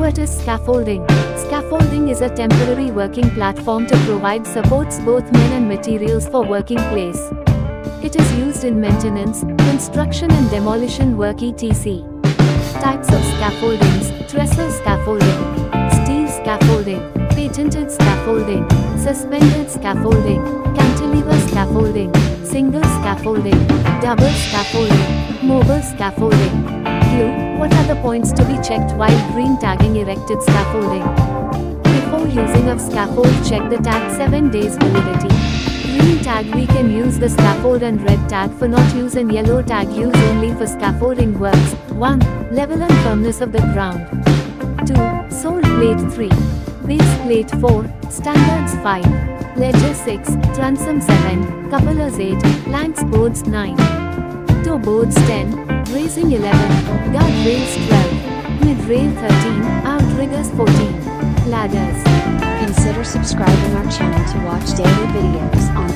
What is scaffolding? Scaffolding is a temporary working platform to provide supports both men and materials for working place. It is used in maintenance, construction and demolition work etc. Types of scaffoldings: trestle scaffolding, steel scaffolding, patented scaffolding, suspended scaffolding, cantilever scaffolding, single scaffolding, double scaffolding, mobile scaffolding. Clue: what are the points to be checked while green tagging erected scaffolding? Before using of scaffold, check the tag 7 days validity. Green tag we can use the scaffold, and red tag for not use, and yellow tag use only for scaffolding works. 1. Level and firmness of the ground. 2. Sole plate 3. Base plate 4. Standards 5. Ledger 6. Transom 7. Couplers 8. Planks boards 9. Toe boards 10. Bracing 11. Guard rails 12. Mid rail 13. Outriggers 14. Ladders. Consider subscribing our channel to watch daily videos on